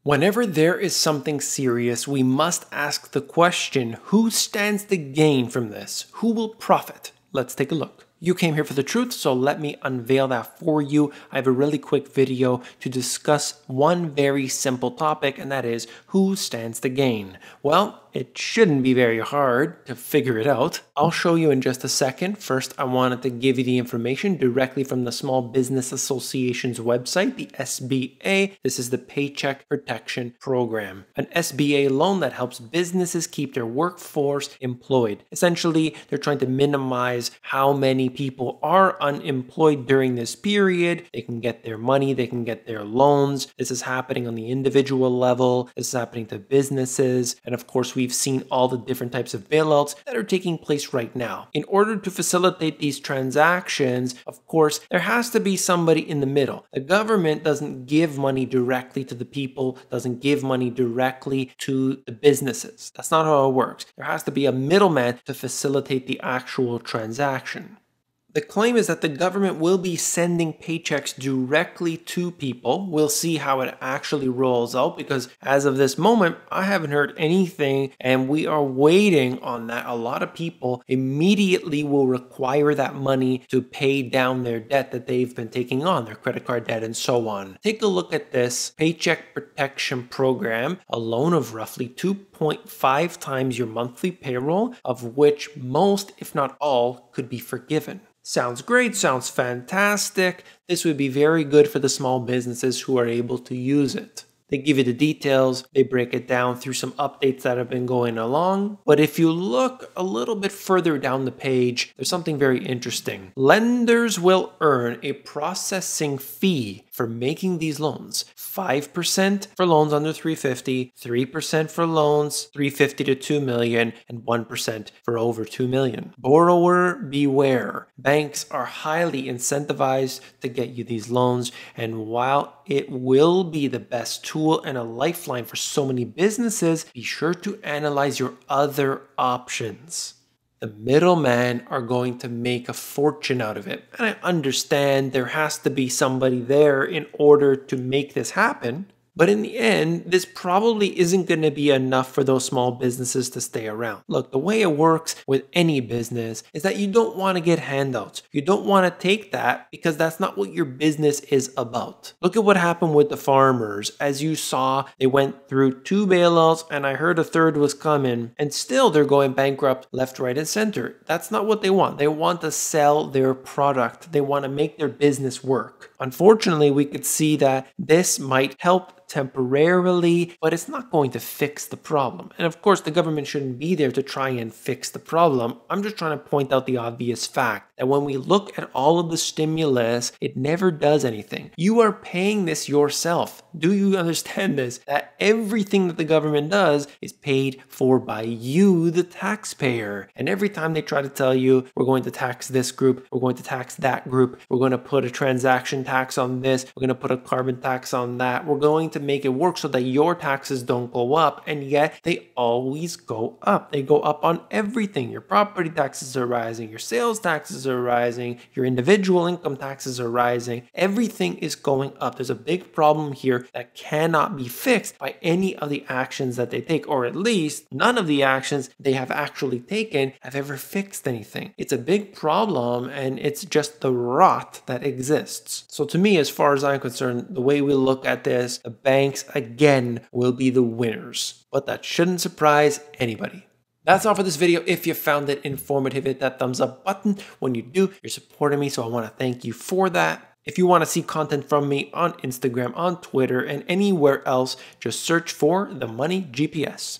Whenever there is something serious, we must ask the question, who stands to gain from this? Who will profit? Let's take a look. You came here for the truth, so let me unveil that for you. I have a really quick video to discuss one very simple topic, and that is, who stands to gain? Well, it shouldn't be very hard to figure it out. I'll show you in just a second. First, I wanted to give you the information directly from the Small Business Association's website, the SBA. This is the Paycheck Protection Program, an SBA loan that helps businesses keep their workforce employed. Essentially, they're trying to minimize how many people are unemployed during this period. They can get their money, they can get their loans. This is happening on the individual level. This is happening to businesses. And of course, we've seen all the different types of bailouts that are taking place right now. In order to facilitate these transactions, of course, there has to be somebody in the middle. The government doesn't give money directly to the people, doesn't give money directly to the businesses. That's not how it works. There has to be a middleman to facilitate the actual transaction. The claim is that the government will be sending paychecks directly to people. We'll see how it actually rolls out because as of this moment, I haven't heard anything and we are waiting on that. A lot of people immediately will require that money to pay down their debt that they've been taking on, their credit card debt and so on. Take a look at this Paycheck Protection Program, a loan of roughly 2.5 times your monthly payroll, of which most, if not all, could be forgiven. Sounds great, sounds fantastic. This would be very good for the small businesses who are able to use it. They give you the details, they break it down through some updates that have been going along. But if you look a little bit further down the page, there's something very interesting. Lenders will earn a processing fee for making these loans. 5% for loans under 350, 3% for loans 350 to 2 million, and 1% for over 2 million. Borrower beware. Banks are highly incentivized to get you these loans, and while it will be the best tool and a lifeline for so many businesses, be sure to analyze your other options. The middlemen are going to make a fortune out of it. And I understand there has to be somebody there in order to make this happen. But in the end, this probably isn't going to be enough for those small businesses to stay around. Look, the way it works with any business is that you don't want to get handouts. You don't want to take that because that's not what your business is about. Look at what happened with the farmers. As you saw, they went through 2 bailouts and I heard a third was coming and still they're going bankrupt left, right, and center. That's not what they want. They want to sell their product. They want to make their business work. Unfortunately, we could see that this might help temporarily, but it's not going to fix the problem. And of course, the government shouldn't be there to try and fix the problem. I'm just trying to point out the obvious fact that when we look at all of the stimulus, it never does anything. You are paying this yourself. Do you understand this? That everything that the government does is paid for by you, the taxpayer. And every time they try to tell you, we're going to tax this group, we're going to tax that group, we're going to put a transaction tax on this, we're going to put a carbon tax on that, we're going to make it work so that your taxes don't go up, and yet they always go up. They go up on everything. Your property taxes are rising, your sales taxes are rising, your individual income taxes are rising. Everything is going up. There's a big problem here that cannot be fixed by any of the actions that they take, or at least none of the actions they have actually taken have ever fixed anything. It's a big problem and it's just the rot that exists. So to me, as far as I'm concerned, the way we look at this, the banks again will be the winners, but that shouldn't surprise anybody. That's all for this video. If you found it informative, hit that thumbs up button. When you do, you're supporting me, so I want to thank you for that. If you want to see content from me on Instagram, on Twitter, and anywhere else, just search for The Money GPS.